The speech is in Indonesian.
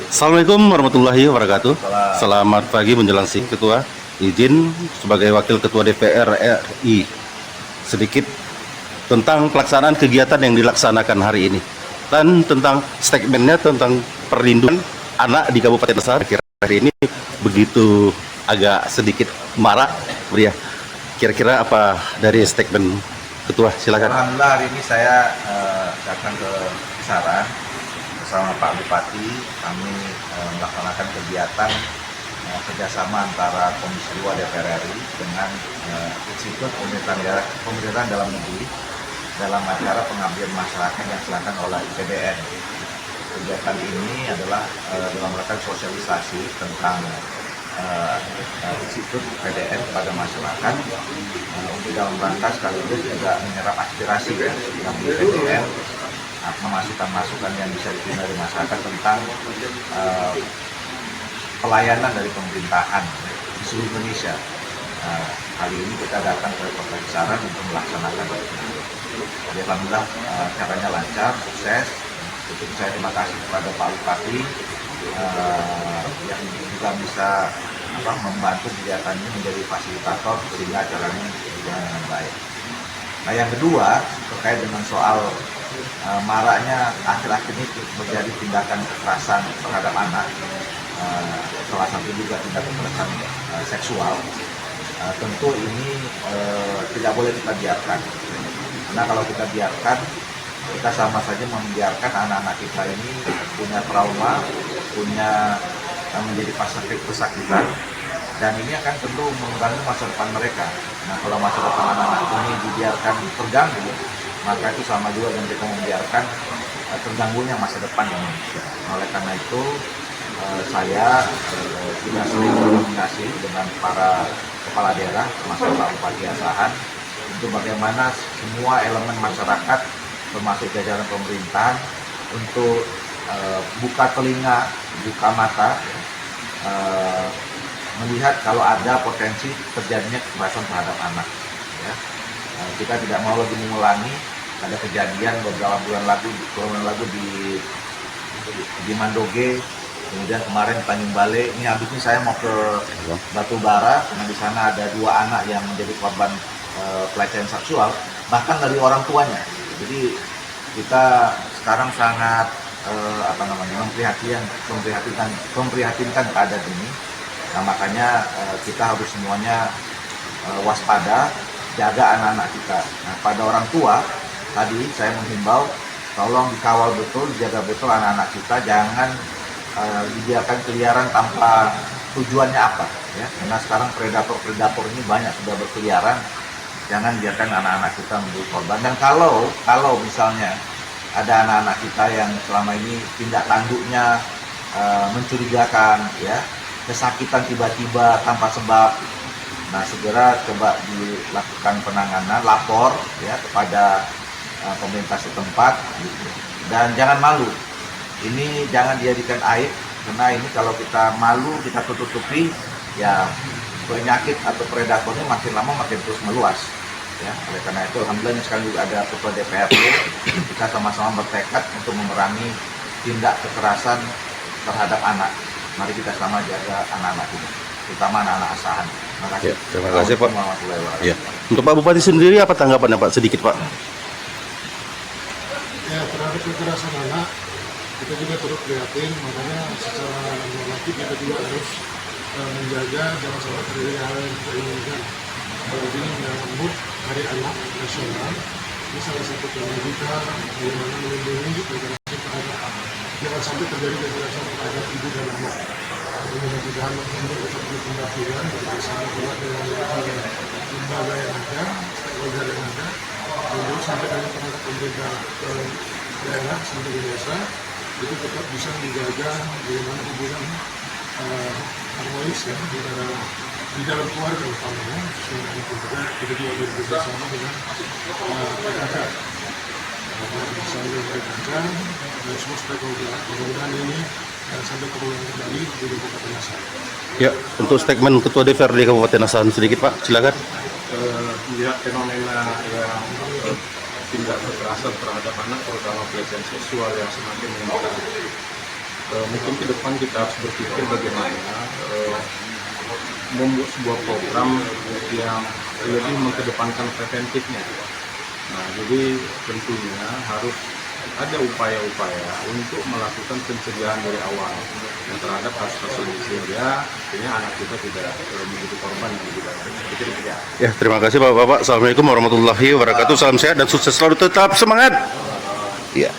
Assalamualaikum warahmatullahi wabarakatuh. Selamat pagi menjelang siang Ketua. Izin sebagai Wakil Ketua DPR RI sedikit tentang pelaksanaan kegiatan yang dilaksanakan hari ini dan tentang statementnya tentang perlindungan anak di Kabupaten Nasan. Kira-kira ini begitu agak sedikit marak, ya. Kira-kira apa dari statement Ketua? Silakan. Alhamdulillah hari ini saya datang ke Kisaran bersama Pak Bupati. Kami melaksanakan kegiatan kerjasama antara Komisi 2 DPR RI dengan Institut Pemerintahan Dalam Negeri dalam acara pengabdian masyarakat yang dilaksanakan oleh IPDN. Kegiatan ini adalah dalam rangka sosialisasi tentang Institut PDN kepada masyarakat untuk dalam rangka sekaligus juga menyerap aspirasi ya dari PDN, masukan-masukan yang bisa diterima dari masyarakat tentang pelayanan dari pemerintahan di seluruh Indonesia. Kali ini kita datang ke Kota Kisaran untuk melaksanakan. Jadi alhamdulillah caranya lancar, sukses. Tentu saya terima kasih kepada Pak Bupati yang juga bisa membantu kegiatan ini menjadi fasilitator sehingga acaranya berjalan dengan baik. Nah, yang kedua terkait dengan soal maraknya akhir-akhir ini terjadi tindakan kekerasan terhadap anak, salah satu juga tindakan kekerasan seksual. Tentu ini tidak boleh kita biarkan, karena kalau kita biarkan, kita sama saja membiarkan anak-anak kita ini punya trauma, punya menjadi pesakitan, dan ini akan tentu mengganggu masa depan mereka. Nah, kalau masa depan anak-anak ini dibiarkan terganggu, maka itu sama juga dengan kita membiarkan terganggunya masa depan Indonesia. Oleh karena itu, saya sudah sering berkomunikasi dengan para kepala daerah, termasuk Pak Bupati Asahan, untuk bagaimana semua elemen masyarakat, termasuk jajaran pemerintahan, untuk buka telinga, buka mata, melihat kalau ada potensi terjadinya kekerasan terhadap anak. Ya. Kita tidak mau lagi mengulangi ada kejadian beberapa bulan lalu di Mandoge, kemudian kemarin di Tanjung Balai. Ini habis ini saya mau ke Batubara, karena di sana ada 2 anak yang menjadi korban pelecehan seksual, bahkan dari orang tuanya. Jadi kita sekarang sangat memprihatinkan keadaan ini. Nah, makanya kita harus semuanya waspada, jaga anak-anak kita. Nah, pada orang tua tadi saya menghimbau, tolong dikawal betul, dijaga betul anak-anak kita, jangan dibiarkan keliaran tanpa tujuannya apa, ya. Karena sekarang predator ini banyak sudah berkeliaran. Jangan biarkan anak-anak kita menjadi korban. Dan kalau misalnya ada anak-anak kita yang selama ini tindak tanduknya mencurigakan, ya, kesakitan tiba-tiba tanpa sebab, nah segera coba dilakukan penanganan, lapor ya kepada pemerintah setempat, gitu. Dan jangan malu. Ini jangan dijadikan aib, karena ini kalau kita malu, kita tutupi, ya penyakit atau predatornya makin lama makin terus meluas. Ya, oleh karena itu, alhamdulillah sekarang juga ada Ketua DPRD, kita sama-sama bertekad untuk memerangi tindak kekerasan terhadap anak. Mari kita sama jaga anak-anak kita, terutama anak-anak asahan. Terima kasih. Ya, terima kasih Pak. Ya. Untuk Pak Bupati sendiri apa tanggapannya Pak? Sedikit Pak. Ya, terhadap kekerasan anak kita juga turut prihatin, makanya secara normatif kita juga harus menjaga jangan sampai terjadi hal yang kita inginkan. Ini menyambut Hari Anak Nasional, ini salah satu tema kita bagaimana melindungi kekerasan terhadap anak. Jangan sampai terjadi kekerasan terhadap ibu dan anak. Mudah-mudahan untuk seperti pendampingan bersama pula dengan lembaga yang ada, stakeholder yang ada, lalu sampai dengan perangkat pemerintah daerah sampai di desa, itu tetap bisa menjaga bagaimana hubungan harmonis ya di dalam keluarga utamanya. Kita juga bekerjasama dengan PKK, misalnya PKK dan semua stakeholder. Mudah-mudahan ini sampai terulang kembali di Kabupaten Nasan. Ya, untuk statement Ketua DPRD Kabupaten Nasan sedikit Pak, silakan. Melihat fenomena yang tindak kekerasan terhadap anak, terutama pelecehan seksual yang semakin meningkat, mungkin ke depan kita harus berpikir bagaimana membuat sebuah program yang lebih mengedepankan preventifnya. Nah, jadi tentunya harus ada upaya-upaya untuk melakukan pencegahan dari awal terhadap kasus-kasus ini, sehingga akhirnya anak kita tidak menjadi korban gitu. Ya, terima kasih Bapak-bapak. Assalamualaikum warahmatullahi wabarakatuh. Salam sehat dan sukses selalu, tetap semangat. Ya.